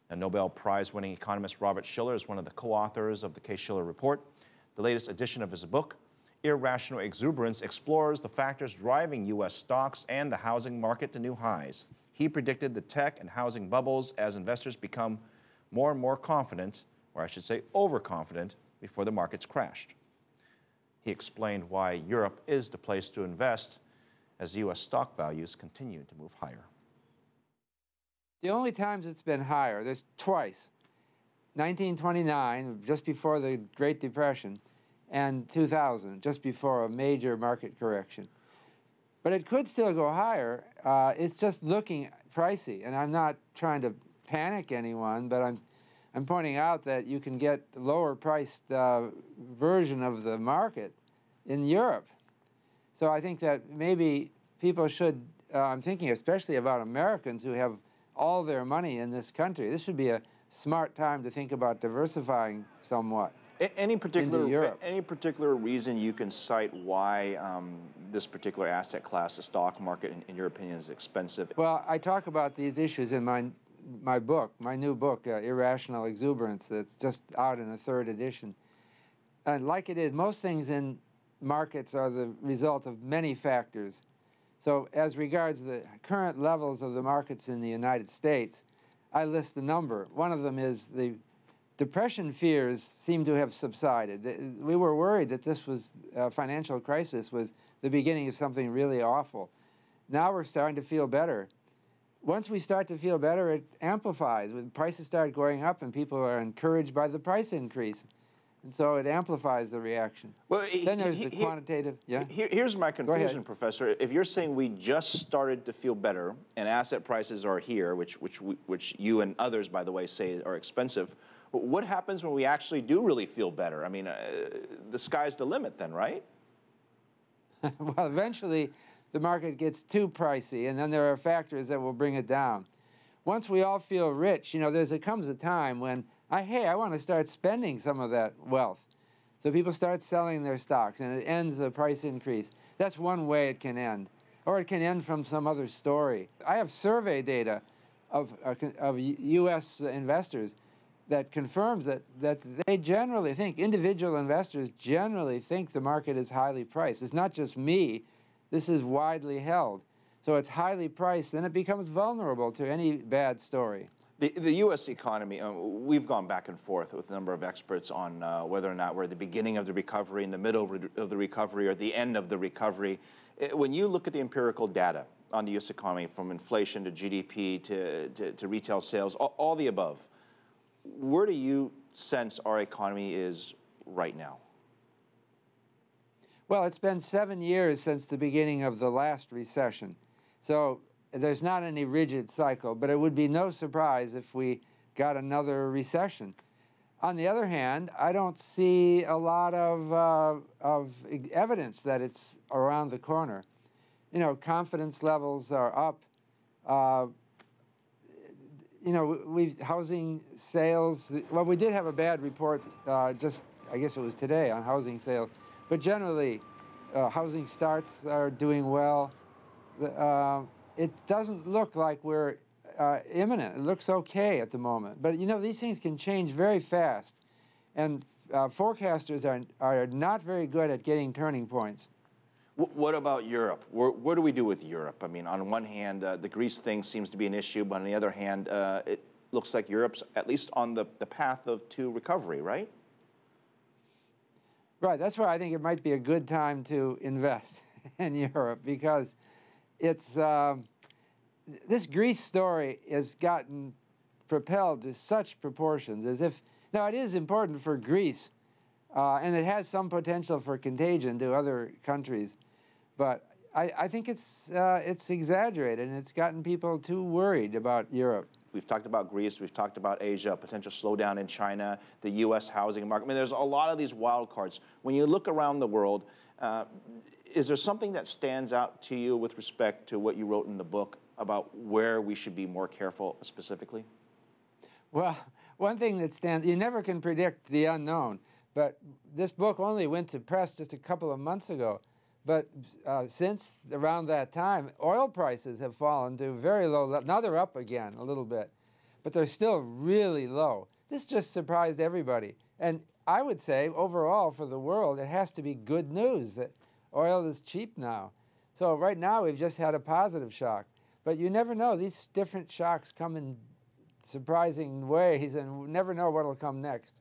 Now, Nobel Prize-winning economist Robert Shiller is one of the co-authors of the Shiller Report. The latest edition of his book, Irrational Exuberance, explores the factors driving U.S. stocks and the housing market to new highs. He predicted the tech and housing bubbles as investors become more and more confident, or I should say overconfident, before the markets crashed. He explained why Europe is the place to invest as U.S. stock values continue to move higher. The only times it's been higher, there's twice. 1929, just before the Great Depression, and 2000, just before a major market correction. But it could still go higher. It's just looking pricey, and I'm not trying to panic anyone, but I'm pointing out that you can get lower priced version of the market in Europe. So I think that maybe people should, I'm thinking especially about Americans who have all their money in this country. This should be a smart time to think about diversifying somewhat. Any particular reason you can cite why this particular asset class, the stock market, in your opinion, is expensive? Well, I talk about these issues in my book, my new book, Irrational Exuberance, that's just out in a third edition. And like it is, most things in markets are the result of many factors. So as regards the current levels of the markets in the United States, I list a number. One of them is the depression fears seem to have subsided. We were worried that this was financial crisis was the beginning of something really awful. Now we're starting to feel better. Once we start to feel better, it amplifies. When prices start going up and people are encouraged by the price increase. And so it amplifies the reaction. Well, then there's the quantitative. Yeah. Here's my confusion, Professor. If you're saying we just started to feel better and asset prices are here, which you and others, by the way, say are expensive, what happens when we actually do really feel better? I mean, the sky's the limit then, right? Well, eventually the market gets too pricey, and then there are factors that will bring it down. Once we all feel rich, you know, comes a time when, hey, I want to start spending some of that wealth. So people start selling their stocks, and it ends the price increase. That's one way it can end. Or it can end from some other story. I have survey data of U.S. investors that confirms that they generally think, individual investors generally think the market is highly priced. It's not just me. This is widely held. So it's highly priced, and it becomes vulnerable to any bad story. The U.S. economy, we've gone back and forth with a number of experts on whether or not we're at the beginning of the recovery, in the middle of the recovery, or the end of the recovery. When you look at the empirical data on the U.S. economy, from inflation to GDP to retail sales, all the above, where do you sense our economy is right now? Well, it's been 7 years since the beginning of the last recession. So there's not any rigid cycle, but it would be no surprise if we got another recession. On the other hand, I don't see a lot of evidence that it's around the corner. You know, confidence levels are up. You know, housing sales, well, we did have a bad report just, I guess it was today, on housing sales. But generally, housing starts are doing well. It doesn't look like we're imminent. It looks okay at the moment. But, you know, these things can change very fast. And forecasters are not very good at getting turning points. What about Europe? What do we do with Europe? I mean, on one hand, the Greece thing seems to be an issue, but on the other hand, it looks like Europe's at least on the path to recovery, right? Right. That's why I think it might be a good time to invest in Europe, because it's this Greece story has gotten propelled to such proportions as if, now it is important for Greece, and it has some potential for contagion to other countries, but I think it's exaggerated, and it's gotten people too worried about Europe. We've talked about Greece, we've talked about Asia, potential slowdown in China, the U.S. housing market. I mean, there's a lot of these wild cards. When you look around the world, is there something that stands out to you with respect to what you wrote in the book about where we should be more careful specifically? Well, one thing that stands, you never can predict the unknown, but this book only went to press just a couple of months ago. But since around that time, oil prices have fallen to very low levels. Now they're up again a little bit. but they're still really low. This just surprised everybody. And I would say, overall, for the world, it has to be good news that oil is cheap now. So right now, we've just had a positive shock. But you never know. These different shocks come in surprising ways, and we never know what will come next.